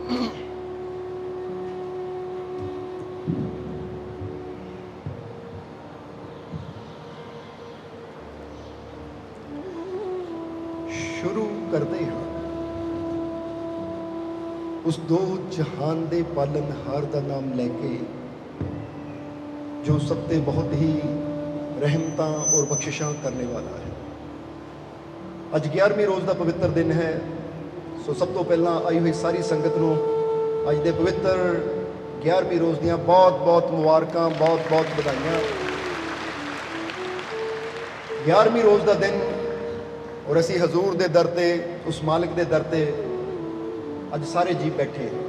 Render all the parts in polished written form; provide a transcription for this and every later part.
शुरू करते हैं उस दो जहान दे पालनहार का नाम लैके, जो सब ते बहुत ही रहमतां और बख्शिशां करने वाला है। अज 11वीं रोज़ का पवित्र दिन है। सो सब तो पहला आई हुई सारी संगत नूं अज दे पवित्र 11वीं रोज़ दियां बहुत बहुत मुबारकां, बहुत बहुत बधाइयां। 11वीं रोज़ का दिन और असी हजूर दे दर ते, उस मालिक दे दर ते अज सारे जी बैठे हैं।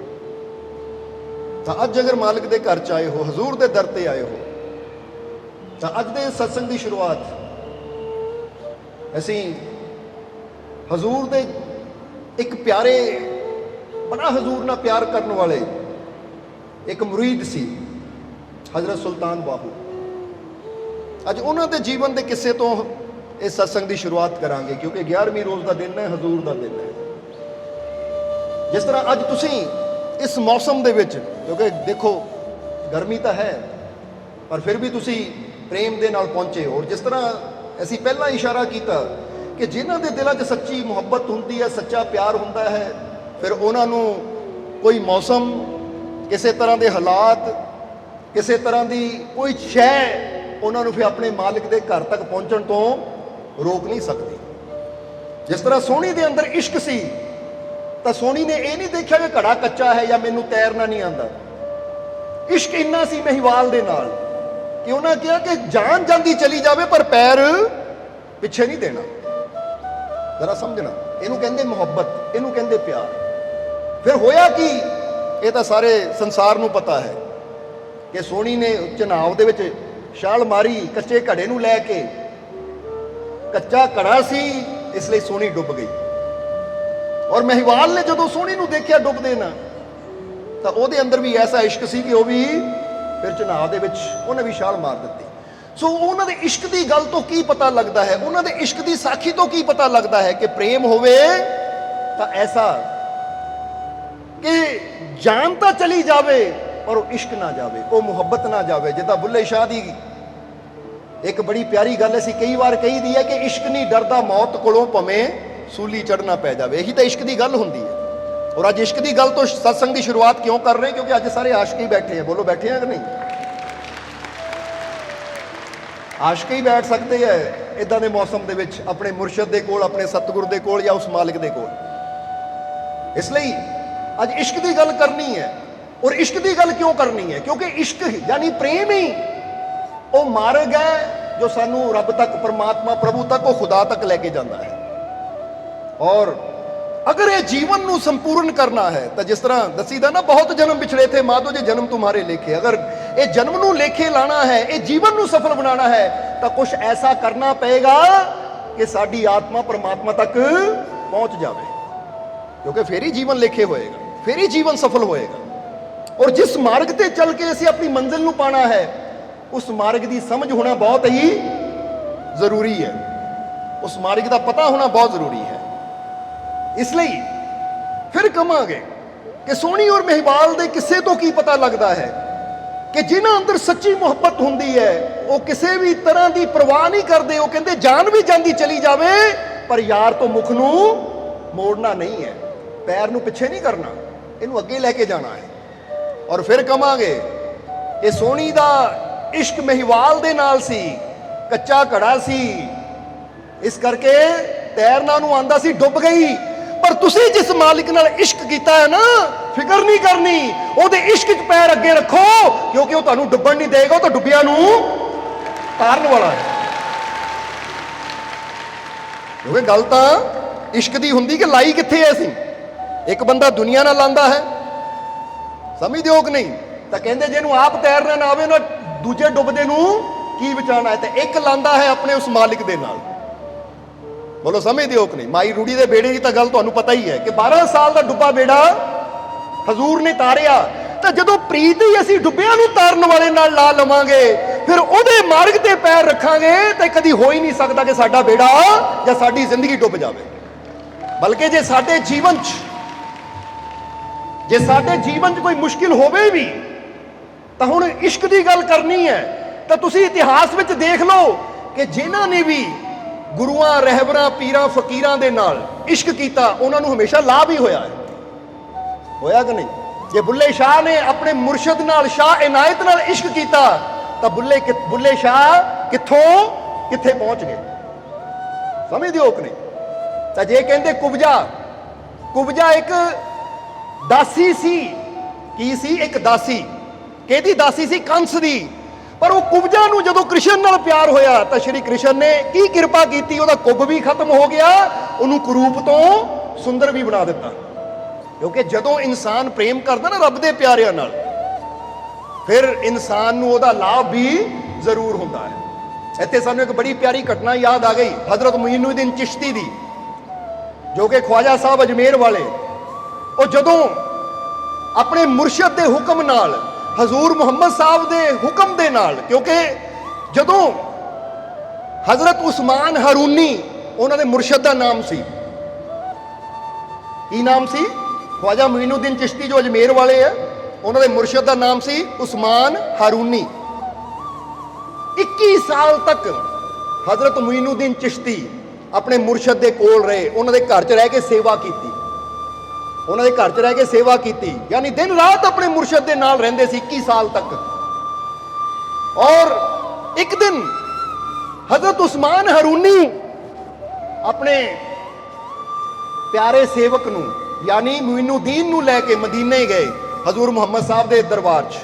तो अज अगर मालिक दे घर च आए हो, हजूर दे दर ते आए हो, तो अज दे सत्संग की शुरुआत असी हजूर दे एक प्यारे, बड़ा हजूर नाल प्यार करने वाले एक मुरीद सी, हजरत सुल्तान बाहू। अज उन्हां दे जीवन के किस्से तो इस सत्संग की शुरुआत करांगे, क्योंकि 11वीं रोज़ का दिन है, हजूर का दिन है। जिस तरह अज तुसीं इस मौसम दे विच, क्योंकि देखो गर्मी तो है पर फिर भी तुसीं प्रेम दे नाल पहुंचे हो। और जिस तरह असीं पहला इशारा किया कि जिन्हां दे दिलां 'च सच्ची मुहब्बत हुंदी है, सच्चा प्यार हुंदा है, फिर उन्हां नूं कोई मौसम, किसी तरह के हालात, किसी तरह की कोई शय उन्होंने फिर अपने मालिक के घर तक पहुँचने तो रोक नहीं सकती। जिस तरह सोहनी के अंदर इश्क सी, तो सोहनी ने यह नहीं देखा कि घड़ा कच्चा है या मैनू तैरना नहीं आता। इश्क इन्ना सी महिवाल दे नाल कि उन्हें कहा कि जान जाती चली जाए पर पैर पिछे नहीं देना। जरा समझना, इनू कहते मुहब्बत, इनू कहते प्यार। फिर होया कि ये तो सारे संसार नू पता है कि सोहनी ने चनाव दे विच छाल मारी कच्चे घड़े नू लैके। कच्चा घड़ा सी, इसलिए सोहनी डुब गई। और महिवाल ने जदों सोहनी नू देखिया डुबदे ना, तो उहदे अंदर भी ऐसा इश्क सी कि वह भी फिर चनाव दे विच उहने भी छाल मार दी। सो उन्होंने इश्क की गल तो की पता लगता है, उन्होंने इश्क की साखी तो की पता लगता है कि प्रेम होवे तो ऐसा कि जान तो चली जावे पर वो इश्क ना जावे, वो मुहब्बत ना जावे। जिदा बुल्ले शाह की एक बड़ी प्यारी गल असी कई बार कही दी है कि इश्क नहीं डरदा मौत कोलों, भावें सूली चढ़ना पै जावे। यही तो इश्क की गल होंदी है। और अज इश्क की गल तो सत्संग की शुरुआत क्यों कर रहे हैं? क्योंकि अज सारे आशिक ही बैठे हैं। बोलो बैठे हैं कि नहीं? आशिक ही बैठ सकते हैं इदां दे मौसम दे विच अपने मुरशद दे कोल, अपने सतगुर दे कोल या उस मालिक दे कोल। इसलिए अज इश्क की गल करनी है। और इश्क की गल क्यों करनी है? क्योंकि इश्क यानी प्रेम ही वो मार्ग है जो सानू रब तक, परमात्मा प्रभु तक, वो खुदा तक लेके जाता है। और अगर ये जीवन नू संपूर्ण करना है तो जिस तरह दसीदा ना, बहुत जन्म पिछड़े थे माधो जे जन्म तुम्हारे लेखे। अगर ये जन्म नू लेखे लाना है, ये जीवन नू सफल बनाना है, तो कुछ ऐसा करना पड़ेगा कि साडी आत्मा परमात्मा तक पहुंच जाए। क्योंकि फिर ही जीवन लेखे होएगा, फिर ही जीवन सफल होएगा। और जिस मार्ग से चल के असीं अपनी मंजिल नू पाना है, उस मार्ग की समझ होना बहुत ही जरूरी है। उस मार्ग का पता होना बहुत जरूरी है। इसलिए फिर कहांगे कि सोहनी और महिवाल के किस्से तो की पता लगता है कि जिन्हां अंदर सच्ची मुहब्बत हुंदी है, वो किसी भी तरह की परवाह नहीं करते। वो कहते जान भी जाती चली जाए पर यार तो मुख नू मोड़ना नहीं है, पैर नू पिछे नहीं करना, इनू अगे लेके जाना है। और फिर कहांगे कि सोहनी दा इश्क महिवाल दे नाल सी, कच्चा घड़ा सी, इस करके तैरना नू आंदा सी, डुब गई। पर तुसी जिस मालिक नाल इश्क कीता है ना, फिक्र नहीं करनी, ओदे इश्क च पैर अगे रखो, क्योंकि वो तुहानू डुबण नहीं देगा, तो डुबिया नू तारन वाला है। क्योंकि गल तां इश्क दी हुंदी कि लाई कित्थे है असीं। एक बंदा दुनिया नाल लांदा है, समझदे हो कि नहीं? तो कहंदे जिहनू आप तैरना ना आवे ना दूजे डुबदे नू की बचाना है। तो एक लांदा है अपने उस मालिक दे नाल। बोलो समझदे हो कि नहीं? माई रूड़ी दे बेड़े की तो गल तुहानू पता ही है कि 12 साल का डुब्बा बेड़ा हजूर ने तारिया। तो जदों प्रीत ही असीं डुब्बिया नू तारन वाले नाल ला लवांगे, फिर उहदे मार्ग ते पैर रखांगे, तो कदी हो ही नहीं सकता कि साडा बेड़ा या साडी जिंदगी डुब जाए। बल्कि जे साडे जीवन च जे साडे जीवन च कोई मुश्किल होवे भी तो हुण इश्क की गल करनी है तो तुसी इतिहास विच देख लो कि जिन्हां ने भी गुरुआं रहबरां पीरां फकीरां दे नाल इश्क कीता उन्हां नूं हमेशा लाभ ही होया है। होया कि नहीं? जे बुल्ले शाह ने अपने मुर्शद नाल शाह इनायत नाल इश्क कीता तो बुल्ले शाह कित्थों कित्थे पहुंच गए, समझदे हो कि नहीं? तो जे कहंदे कुबजा एक दासी सी, की सी? एक दासी। किहदी दासी सी? कंस दी। पर वो कुबजा नूं जदों कृष्ण नाल प्यार होया तो श्री कृष्ण ने की किरपा कीती, उहदा कुब भी खत्म हो गया, उहनूं कुरूप तो सुंदर भी बना दिता। क्योंकि जदों इंसान प्रेम करदा ना रब दे प्यारिਆਂ नाल फिर इंसान नूं उहदा लाभ भी जरूर हुंदा है। इत्थे सानूं एक बड़ी प्यारी घटना याद आ गई हजरत मुइनुद्दीन चिश्ती दी, जो कि ख्वाजा साहब अजमेर वाले, और जदों अपने मुर्शद दे हुक्म नाल हजूर मुहम्मद साहब दे हुक्म दे नाल, क्योंकि जदों हजरत उस्मान हारूनी उन्हां दे मुर्शद दा नाम सी, की नाम सी? ख्वाजा मुइनुद्दीन चिश्ती जो अजमेर वाले है, उन्होंने मुर्शद का नाम सी उस्मान हारूनी। 21 साल तक हजरत मुइनुद्दीन चिश्ती अपने मुर्शद के कोल रहे, उन्होंने घर च रह के सेवा की, उन्होंने घर च रह के सेवा की, यानी दिन रात अपने मुर्शद के नाल रहिंदे सी 21 साल तक। और एक दिन हजरत उस्मान हारूनी अपने प्यारे सेवक नूं यानी मुइनुद्दीन नूं लैके मदीने गए हजूर मुहम्मद साहब के दरबार च,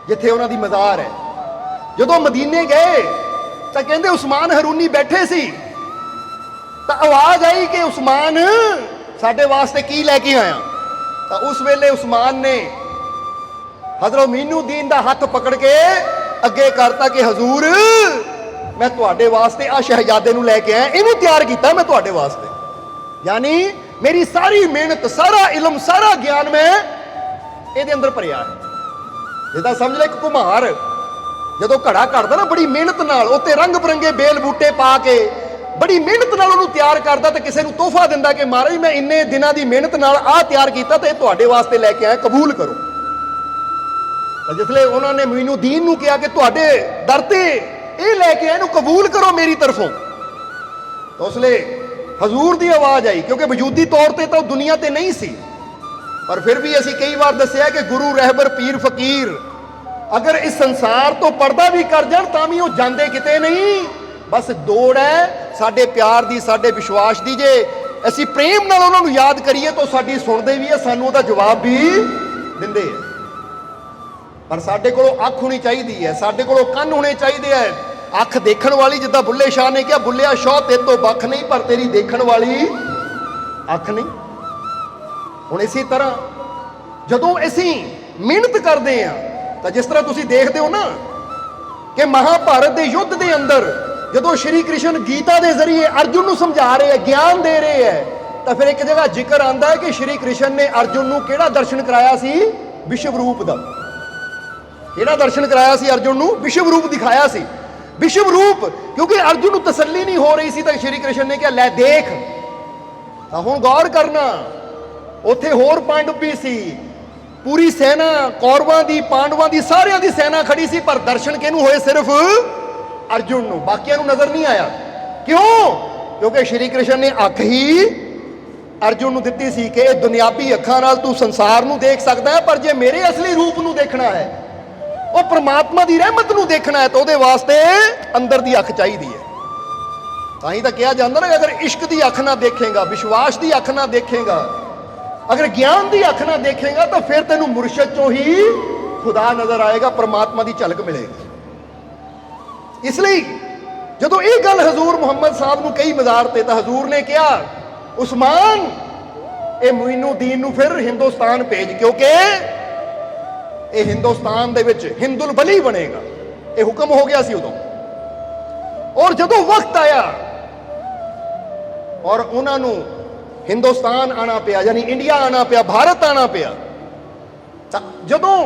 जिथे उन्हां दी मज़ार है। जदों मदीने गए तो कहंदे उस्मान हारूनी बैठे सी, तो आवाज आई कि उस्मान साडे वास्ते की लैके आया। तो उस वेले उस्मान ने हजरत मुइनुद्दीन दा हाथ पकड़ के अगे करता कि हजूर मैं तुहाडे वास्ते आ शहजादे नूं लैके आया, इहनूं तैयार कीता मैं तुहाडे वास्ते, यानी मेरी सारी मेहनत सारा इलम सारा ज्ञान मैं ये अंदर भरिया है। जिदा समझ ले एक कुम्हार जदों घड़ा घड़दा ना बड़ी मेहनत नाल, उत्ते रंग बिरंगे बेल बूटे पा के बड़ी मेहनत नाल उहनूं तैयार करदा ते किसी नूं तोहफा दिंदा कि महाराज मैं इन्ने दिनां दी मेहनत नाल आ तैयार कीता ते तुहाडे वास्ते लैके आया, कबूल करो। तो जिसले उन्होंने मुइनुद्दीन नूं कहा कि तुहाडे दर ते ये लैके आया, इहनूं कबूल करो मेरी तरफों, तो उसले हजूर की आवाज़ आई, क्योंकि वजूदी तौर पर तो दुनिया ते नहीं सी, पर फिर भी असी कई बार दसिया कि गुरु रहबर पीर फकीर अगर इस संसार तो पर्दा भी कर जान तां भी वो जांदे किते नहीं। बस दौड़ है साडे प्यार दी, साडे विश्वास दी। जे असी प्रेम नाल उन्हां नूं याद करिए तो साडी सुणदे भी है, सानूं उहदा जवाब भी दिंदे है। पर साडे कोलों अख होनी चाहिदी है, साडे कोलों कंन होने चाहिए है। अख देखण वाली, जिद्दां बुल्ले शाह ने कहा बुल्लिया शाह तेरे तो बख नहीं पर तेरी देखण वाली अख नहीं। हुण इसी तरह जदों असीं मेहनत करते हैं तो जिस तरह तुसीं देखदे हो ना कि महाभारत के युद्ध के अंदर जदों श्री कृष्ण गीता के जरिए अर्जुन नूं समझा रहे हैं, ज्ञान दे रहे हैं, तो फिर एक जगह जिक्र आंदा है कि श्री कृष्ण ने अर्जुन नूं किहड़ा दर्शन कराया सी? विश्व रूप दा। किहड़ा दर्शन कराया सी अर्जुन नूं? विश्व रूप दिखाया सी। विश्व रूप, क्योंकि अर्जुन को तसल्ली नहीं हो रही सी, तो श्री कृष्ण ने कहा लै देख। तो हुण गौर करना, उत्थे होर पांडव भी सी, पूरी सेना कौरवां दी पांडवां दी सारियां दी सेना खड़ी सी, पर दर्शन किहनूं होए? सिर्फ अर्जुन नूं, बाकियां नूं नजर नहीं आया। क्यों? क्योंकि श्री कृष्ण ने अख ही अर्जुन नूं दित्ती सी कि इह दुनियावी अखां नाल तूं संसार नूं देख सकदा है, पर जे मेरे असली रूप नूं देखना है, वो परमात्मा की रहमत नूं देखना है, तो उहदे वास्ते अंदर दी अख चाहिदी है। तां ही तां कहा जांदा ना, अगर इश्क दी अख ना देखेगा, विश्वास दी अख ना देखेगा, अगर ज्ञान दी अख ना देखेगा, तो फिर तेनू मुर्शद चों ही खुदा नजर आएगा, परमात्मा की झलक मिलेगी। इसलिए जदों ये गल हजूर मुहम्मद साहब नूं कही मज़ार ते, तो हजूर ने कहा उस्मान ये मुइनुद्दीन नूं फिर हिंदुस्तान भेज, क्योंकि ये हिंदुस्तान दे विच हिंदुल बली बनेगा। ये हुक्म हो गया सी उदों। और जदों वक्त आया और उन्होंने हिंदुस्तान आना पिया, यानी इंडिया आना पिया, भारत आना पिया, जदों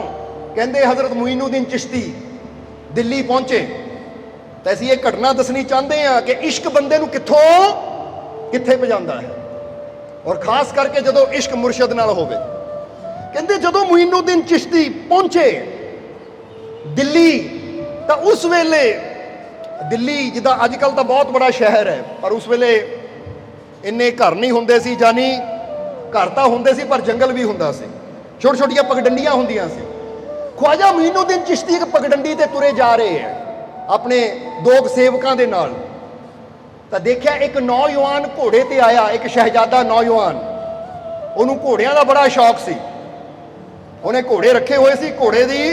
कहंदे हजरत मुइनुद्दीन चिश्ती दिल्ली पहुंचे, तो असीं ये घटना दसनी चाहते हैं कि इश्क बंदे नूं कित्थों कित्थे पहुंचाता है, और खास करके जदों इश्क मुर्शद नाल होवे। कहते जदों मुइनुद्दीन चिश्ती पहुंचे दिल्ली, तो उस वेले दिल्ली जिदा अजकल तो बहुत बड़ा शहर है, पर उस वेले इन्ने घर नहीं होंदे सी, जानी घर तो होंदे सी पर जंगल भी हुंदा सी, छोटी छोटिया पगडंडियां हुंदियां सी। ख्वाजा मुइनुद्दीन चिश्ती एक पगडंडी ते तुरे जा रहे हैं अपने दो सेवकों के नाल, तो देखा एक नौजवान घोड़े ते आया, एक शहजादा नौजवान, उन्होंने घोड़ियां का बड़ा शौक सी, उन्हें घोड़े रखे हुए सी, घोड़े की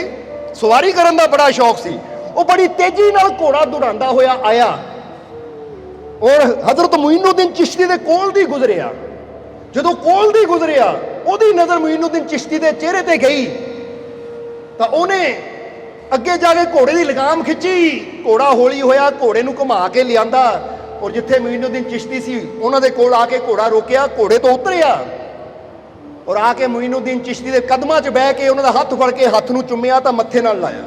सवारी करने का बड़ा शौक सी। वो बड़ी तेजी नाल घोड़ा दौड़ाता होया आया और हजरत मुइनुद्दीन चिश्ती के कोल दी गुजरिया। जदों कोल दी गुजरिया उहदी नज़र मुइनुद्दीन चिश्ती के चेहरे ते गई, तो उन्हें अगे जाके घोड़े की लगाम खिंची, घोड़ा हौली होया, घोड़े नूं घुमा के लियांदा और जिथे मुइनुद्दीन चिश्ती सी उन्होंने कोल आके घोड़ा रोकिया, घोड़े तो उतरिया और आके मुइनुद्दीन चिश्ती के कदमां च बह के उन्होंने हथ फड़ के हथ नूं चुम्मिया तो मत्थे नाल लाया,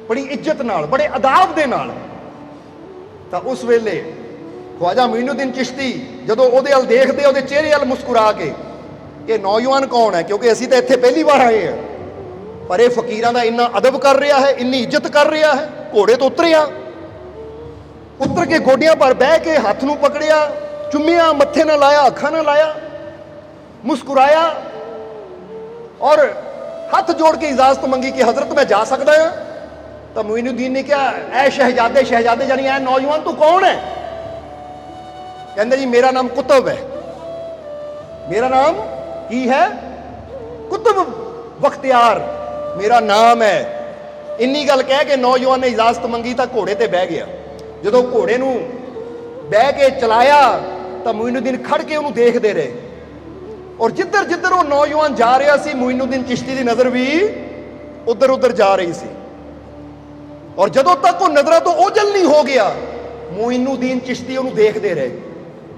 बड़ी इज्जत नाल, बड़े अदाब दे नाल। तो उस वेले ख्वाजा मुइनुद्दीन चिश्ती जदों उहदे अल देखदे, उहदे चेहरे अल मुस्कुरा के, ये नौजवान कौन है, क्योंकि असीं तो इत्थे पहली बार आए हैं, पर यह फकीरां दा इन्ना अदब कर रहा है, इन्नी इज्जत कर रहा है। घोड़े तो उतरिया, उतर के गोडियां पर बह के हथ नूं पकड़िया, चुम्मिया, मत्थे ना लाया, अखां ना लाया, मुस्कुराया और हाथ जोड़ के इजाजत मंगी कि हजरत मैं जा सकता हाँ। तो मुइनुद्दीन ने कहा, ऐ शहजादे, शहजादे यानी ऐ नौजवान तू कौन है? कहंदे जी मेरा नाम कुतुब है। मेरा नाम की है? कुतुब बख्तियार मेरा नाम है। इन्नी गल कह के नौजवान ने इजाजत मंगी तो घोड़े ते बह गया। जदों घोड़े नूं बह के चलाया तो मुइनुद्दीन खड़ के उन्होंने देखते रहे और जिधर जिधर वो नौजवान जा रहा सी, मुइनुद्दीन चिश्ती की नज़र भी उधर उधर जा रही सी। और जदों तक वो नज़रों तो ओझल नहीं हो गया, मुइनुद्दीन चिश्ती उन्होंने देखते रहे।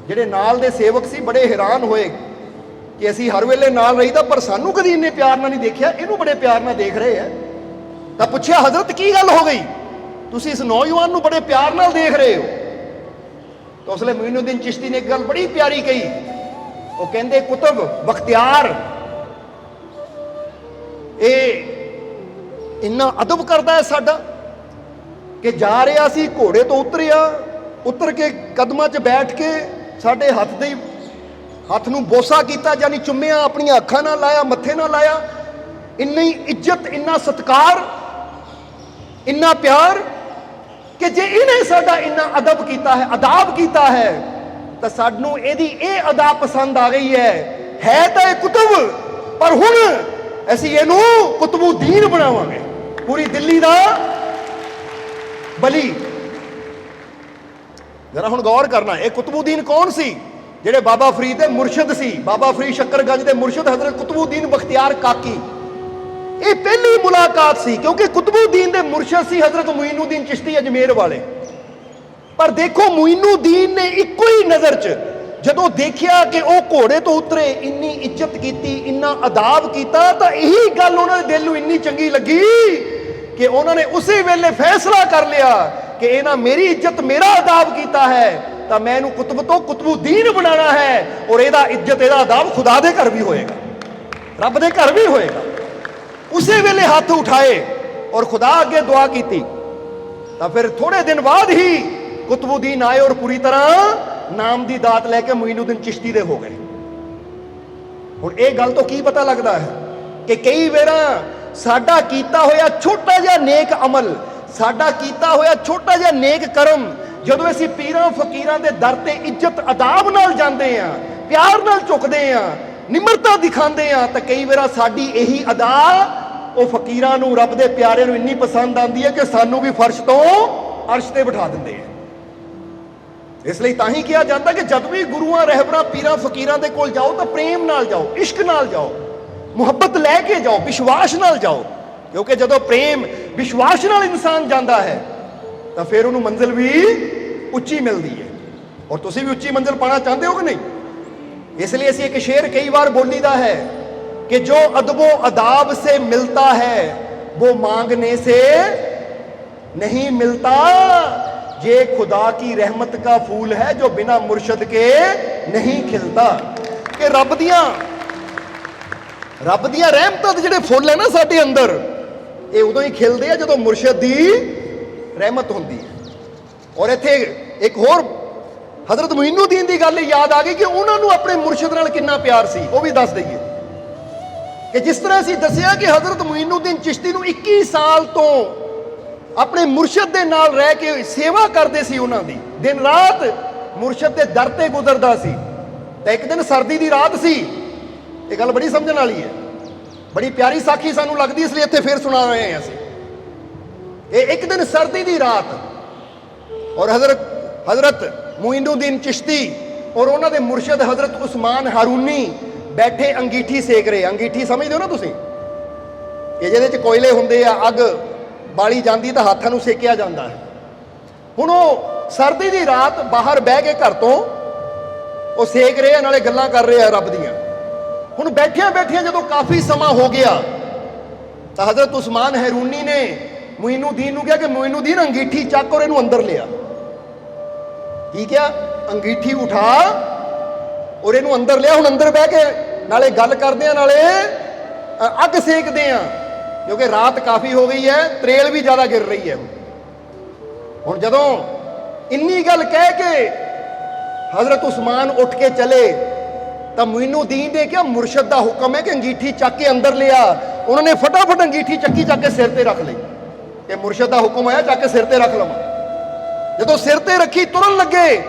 जिहड़े नाल दे सेवक सी बड़े हैरान होए कि असीं हर वेले नाल रहीदा, पर सानू कदी इन्ने प्यार नाल नहीं देखिया, इनू बड़े प्यार नाल देख रहे हैं। तो पुछया, हजरत की गल हो गई, तुसीं इस नौजवान नू बड़े प्यार नाल देख रहे हो? तो उसले मुइनुद्दीन चिश्ती ने एक गल बड़ी प्यारी कही। वो कहंदे, कुतुब बख्तियार ये इन्ना अदब करता है साडा कि जा रहा सी, घोड़े तो उतरिया, उतर के कदमां च बैठ के साडे हथ नूं बोसा कीता, यानी चुम्मिया, अपनी अखां ना लाया, मत्थे ना लाया। इन्नी इज्जत, इन्ना सत्कार, इन्ना प्यार कि जे इन्हें साडा इन्ना अदब कीता है, अदाब कीता है, तो सानू इहदी ये अदा पसंद आ गई है तो यह कुतुब, पर हुण असीं इहनूं कुतुबुद्दीन बनावांगे, पूरी दिल्ली दा बली। जरा हुण गौर करना, यह कुतुबुद्दीन कौन सी? जिहड़े बाबा फरीद दे मुर्शद सी, बाबा फरीद शक्करगंज के मुर्शद हजरत कुतुबुद्दीन बख्तियार काकी। ये पहली मुलाकात सी, क्योंकि कुतुबुद्दीन दे मुर्शद सी हजरत मुइनुद्दीन चिश्ती अजमेर वाले। पर देखो मुइनुद्दीन ने इको ही नज़र च जदों देखिया कि वह घोड़े तो उतरे, इन्नी इज्जत की, इन्ना अदाब किया, तो यही गल उन्होंने दिल नूं इन्नी चंगी लगी कि उन्होंने उसी वेले फैसला कर लिया कि इन्हां मेरी इज्जत, मेरा अदाब किया है, तो मैं इहनूं कुतुब तो कुतुबुद्दीन बनाना है, और इहदा इज्जत, इहदा अदाब खुदा दे घर भी होएगा, रब दे घर भी होएगा। उसी वेले हाथ उठाए और खुदा अगे दुआ की। तो फिर थोड़े दिन बाद ही कुतुबुद्दीन आए और पूरी तरह नाम की दात लैके मुइनुद्दीन चिश्ती दे हो गए। हुण ये गल तो की पता लगता है कि कई बार साडा कीता होया छोटा जिहा नेक अमल, साडा कीता होया छोटा जिहा नेक कर्म, जदों असीं पीरां फकीरां दे दर ते इज्जत अदाब नाल जांदे आ, प्यार नाल झुकदे आ, निमरता दिखाते हैं, तो कई बार साडी यही अदा वो फकीरां नूं, रब दे प्यारे नूं इन्नी पसंद आती है कि सानू भी फर्श तो अर्श ते बिठा देंदे हैं। इसलिए ताही कहा जाता कि जब भी गुरुआं रहबरां पीरां फकीरां दे कोल जाओ तो प्रेम नाल जाओ, इश्क नाल जाओ, मुहब्बत लैके जाओ, विश्वास नाल जाओ, क्योंकि जदों प्रेम विश्वास नाल इंसान जाता है तो फिर उन्होंने मंजिल भी उच्ची मिलती है। और तुसीं भी उच्ची मंजिल पाना चाहते हो कि नहीं? इसलिए असीं एक शेर कई बार बोलीदा है कि जो अदबो अदाब से मिलता है वो मांगने से नहीं मिलता, ये खुदा की रहमत का फूल है जो बिना मुर्शद के नहीं खिलता। कि रब दियां ਰੱਬ ਦੀਆਂ ਰਹਿਮਤਾਂ ਦੇ ਜਿਹੜੇ ਫੁੱਲ ਹੈ ਨਾ ਸਾਡੇ ਅੰਦਰ, ਇਹ ਉਦੋਂ ਹੀ ਖਿਲਦੇ ਆ ਜਦੋਂ ਮੁਰਸ਼ਿਦ ਦੀ ਰਹਿਮਤ ਹੁੰਦੀ ਹੈ। ਔਰ ਇੱਥੇ ਇੱਕ ਹੋਰ ਹਜ਼ਰਤ ਮੁਈਨੁੱਦੀਨ ਦੀ ਗੱਲ ਯਾਦ ਆ ਗਈ ਕਿ ਉਹਨਾਂ ਨੂੰ ਆਪਣੇ ਮੁਰਸ਼ਿਦ ਨਾਲ ਕਿੰਨਾ ਪਿਆਰ ਸੀ, ਉਹ ਵੀ ਦੱਸ ਦਈਏ ਕਿ ਜਿਸ ਤਰ੍ਹਾਂ ਅਸੀਂ ਦੱਸਿਆ ਕਿ ਹਜ਼ਰਤ ਮੁਈਨੁੱਦੀਨ ਚਿਸ਼ਤੀ ਨੂੰ 21 ਸਾਲ ਤੋਂ ਆਪਣੇ ਮੁਰਸ਼ਿਦ ਦੇ ਨਾਲ ਰਹਿ ਕੇ ਸੇਵਾ ਕਰਦੇ ਸੀ, ਉਹਨਾਂ ਦੀ ਦਿਨ ਰਾਤ ਮੁਰਸ਼ਿਦ ਦੇ ਦਰ ਤੇ ਗੁਜ਼ਰਦਾ ਸੀ। ਤਾਂ ਇੱਕ ਦਿਨ ਸਰਦੀ ਦੀ ਰਾਤ ਸੀ, ਇਹ ਗੱਲ ਬੜੀ ਸਮਝਣ ਵਾਲੀ ਹੈ, ਬੜੀ ਪਿਆਰੀ ਸਾਖੀ ਸਾਨੂੰ ਲੱਗਦੀ, ਇਸ ਲਈ ਇੱਥੇ ਫੇਰ ਸੁਣਾ ਰਹੇ ਹਾਂ ਅਸੀਂ। ਇਹ ਇੱਕ ਦਿਨ ਸਰਦੀ ਦੀ ਰਾਤ ਔਰ ਹਜ਼ਰਤ ਮੁਈਨੁੱਦੀਨ ਚਿਸ਼ਤੀ ਔਰ ਉਹਨਾਂ ਦੇ ਮੁਰਸ਼ਿਦ ਹਜ਼ਰਤ ਉਸਮਾਨ ਹਾਰੂਨੀ ਬੈਠੇ ਅੰਗੀਠੀ ਸੇਕ ਰਹੇ। ਅੰਗੀਠੀ ਸਮਝਦੇ ਹੋ ਨਾ ਤੁਸੀਂ, ਇਹ ਜਿਹਦੇ 'ਚ ਕੋਇਲੇ ਹੁੰਦੇ ਆ, ਅੱਗ ਬਾਲੀ ਜਾਂਦੀ ਤਾਂ ਹੱਥਾਂ ਨੂੰ ਸੇਕਿਆ ਜਾਂਦਾ ਹੈ। ਹੁਣ ਉਹ ਸਰਦੀ ਦੀ ਰਾਤ ਬਾਹਰ ਬਹਿ ਕੇ ਘਰ ਤੋਂ ਉਹ ਸੇਕ ਰਹੇ ਆ, ਨਾਲੇ ਗੱਲਾਂ ਕਰ ਰਹੇ ਆ ਰੱਬ ਦੀਆਂ। ਹੁਣ ਬੈਠਿਆਂ ਬੈਠਿਆਂ ਜਦੋਂ ਕਾਫੀ ਸਮਾਂ ਹੋ ਗਿਆ ਤਾਂ ਹਜ਼ਰਤ ਉਸਮਾਨ ਹਾਰੂਨੀ ਨੇ ਮੁਈਨੁੱਦੀਨ ਨੂੰ ਕਿਹਾ ਕਿ ਮੁਈਨੁੱਦੀਨ ਅੰਗੀਠੀ ਚੱਕ ਔਰ ਇਹਨੂੰ ਅੰਦਰ ਲਿਆ। ਕੀ ਕਿਹਾ? ਅੰਗੀਠੀ ਉਠਾ ਔਰ ਇਹਨੂੰ ਅੰਦਰ ਲਿਆ। ਹੁਣ ਅੰਦਰ ਬਹਿ ਕੇ ਨਾਲੇ ਗੱਲ ਕਰਦੇ ਆ, ਨਾਲੇ ਅੱਗ ਸੇਕਦੇ ਆ, ਕਿਉਂਕਿ ਰਾਤ ਕਾਫੀ ਹੋ ਗਈ ਹੈ, ਤਰੇਲ ਵੀ ਜ਼ਿਆਦਾ ਗਿਰ ਰਹੀ ਹੈ। ਹੁਣ ਜਦੋਂ ਇੰਨੀ ਗੱਲ ਕਹਿ ਕੇ ਹਜ਼ਰਤ ਉਸਮਾਨ ਉੱਠ ਕੇ ਚਲੇ ਤਾਂ ਮੁਈਨੁੱਦੀਨ ਨੇ ਕਿਹਾ ਮੁਰਸ਼ਿਦ ਦਾ ਹੁਕਮ ਹੈ ਕਿ ਅੰਗੀਠੀ ਚੱਕ ਕੇ ਅੰਦਰ ਲਿਆ। ਉਹਨਾਂ ਨੇ ਫਟਾਫਟ ਅੰਗੀਠੀ ਚੱਕੀ, ਚੱਕ ਕੇ ਸਿਰ ਤੇ ਰੱਖ ਲਈ ਕਿ ਮੁਰਸ਼ਿਦ ਦਾ ਹੁਕਮ ਆਇਆ, ਚੱਕ ਕੇ ਸਿਰ ਤੇ ਰੱਖ ਲਵਾਂ। ਜਦੋਂ ਸਿਰ ਤੇ ਰੱਖੀ ਤੁਰਨ ਲੱਗੇ,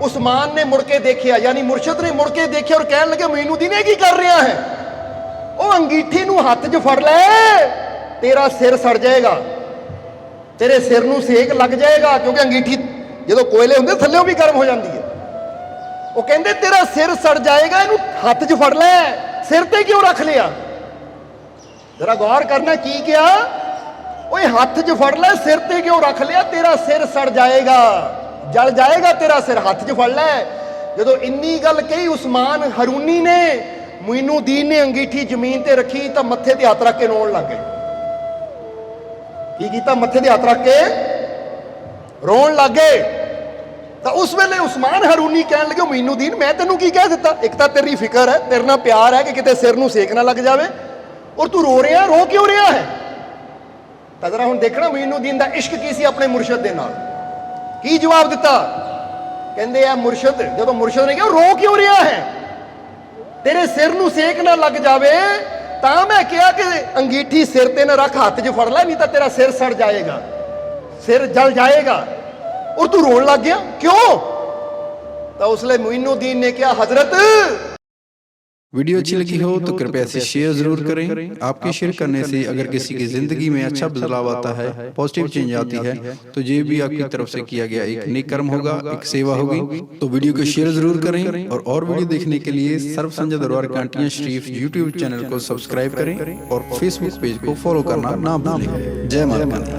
ਉਸਮਾਨ ਨੇ ਮੁੜ ਕੇ ਦੇਖਿਆ, ਯਾਨੀ ਮੁਰਸ਼ਿਦ ਨੇ ਮੁੜ ਕੇ ਦੇਖਿਆ ਔਰ ਕਹਿਣ ਲੱਗੇ ਮੁਈਨੁੱਦੀਨ ਇਹ ਕੀ ਕਰ ਰਿਹਾ ਹੈ? ਉਹ ਅੰਗੀਠੀ ਨੂੰ ਹੱਥ 'ਚ ਫੜ ਲੈ, ਤੇਰਾ ਸਿਰ ਸੜ ਜਾਏਗਾ, ਤੇਰੇ ਸਿਰ ਨੂੰ ਸੇਕ ਲੱਗ ਜਾਏਗਾ, ਕਿਉਂਕਿ ਅੰਗੀਠੀ ਜਦੋਂ ਕੋਇਲੇ ਹੁੰਦੇ ਥੱਲੇੋਂ ਵੀ ਗਰਮ ਹੋ ਜਾਂਦੀ ਹੈ। ਉਹ ਕਹਿੰਦੇ ਤੇਰਾ ਸਿਰ ਸੜ ਜਾਏਗਾ, ਇਹਨੂੰ ਹੱਥ 'ਚ ਫੜ ਲੈ, ਸਿਰ ਤੇ ਕਿਉਂ ਰੱਖ ਲਿਆ? ਜਰਾ ਗੌਰ ਕਰਨਾ ਕੀ ਕਿਹਾ? ਓਏ ਹੱਥ 'ਚ ਫੜ ਲੈ, ਸਿਰ ਤੇ ਕਿਉਂ ਰੱਖ ਲਿਆ? ਤੇਰਾ ਸਿਰ ਸੜ ਜਾਏਗਾ, ਜਲ ਜਾਏਗਾ ਤੇਰਾ ਸਿਰ, ਹੱਥ 'ਚ ਫੜ ਲੈ। ਜਦੋਂ ਇੰਨੀ ਗੱਲ ਕਹੀ ਉਸਮਾਨ ਹਾਰੂਨੀ ਨੇ, ਮੁਈਨੁੱਦੀਨ ਨੇ ਅੰਗੀਠੀ ਜ਼ਮੀਨ ਤੇ ਰੱਖੀ ਤਾਂ ਮੱਥੇ ਤੇ ਹੱਥ ਰੱਖ ਕੇ ਰੋਣ ਲੱਗ ਗਏ। ਕੀ ਕੀਤਾ? ਮੱਥੇ ਤੇ ਹੱਥ ਰੱਖ ਕੇ ਰੋਣ ਲੱਗ ਗਏ। ਤਾਂ ਉਸ ਵੇਲੇ ਉਸਮਾਨ ਹਾਰੂਨੀ ਕਹਿਣ ਲੱਗੇ ਮੁਈਨੁੱਦੀਨ ਮੈਂ ਤੈਨੂੰ ਕੀ ਕਹਿ ਦਿੱਤਾ? ਇੱਕ ਤਾਂ ਤੇਰੀ ਫਿਕਰ ਹੈ, ਤੇਰੇ ਨਾਲ ਪਿਆਰ ਹੈ ਕਿ ਕਿਤੇ ਸਿਰ ਨੂੰ ਸੇਕ ਨਾ ਲੱਗ ਜਾਵੇ, ਔਰ ਤੂੰ ਰੋ ਰਿਹਾ, ਰੋ ਕਿਉਂ ਰਿਹਾ ਹੈ? ਤਾਂ ਜ਼ਰਾ ਹੁਣ ਦੇਖਣਾ ਮੁਈਨੁੱਦੀਨ ਦਾ ਇਸ਼ਕ ਕੀ ਸੀ ਆਪਣੇ ਮੁਰਸ਼ਿਦ ਦੇ ਨਾਲ। ਕੀ ਜਵਾਬ ਦਿੱਤਾ? ਕਹਿੰਦੇ ਆ ਮੁਰਸ਼ਿਦ, ਜਦੋਂ ਮੁਰਸ਼ਿਦ ਨੇ ਕਿਹਾ ਰੋ ਕਿਉਂ ਰਿਹਾ ਹੈ? ਤੇਰੇ ਸਿਰ ਨੂੰ ਸੇਕ ਨਾ ਲੱਗ ਜਾਵੇ ਤਾਂ ਮੈਂ ਕਿਹਾ ਕਿ ਅੰਗੀਠੀ ਸਿਰ ਤੇ ਨਾ ਰੱਖ, ਹੱਥ 'ਚ ਫੜ ਲੈ, ਨਹੀਂ ਤਾਂ ਤੇਰਾ ਸਿਰ ਸੜ ਜਾਏਗਾ, ਸਿਰ ਜਲ ਜਾਏਗਾ। और तू रोन लग गया क्यों? तो उसले मुइनुद्दीन ने क्या, हजरत वीडियो अच्छी लगी हो तो कृपया इसे शेयर जरूर करें। आपके शेयर करने से अगर किसी की जिंदगी में अच्छा बदलाव आता है, पॉजिटिव चेंज आती है, तो ये भी आपकी तरफ से किया गया एक नेक कर्म होगा, एक सेवा होगी। तो वीडियो को शेयर जरूर करें और वीडियो देखने के लिए सर्व संजय दरबार कांटियां शरीफ यूट्यूब चैनल को सब्सक्राइब करें और फेसबुक पेज को फॉलो करना ना भूलें। जय माता दी।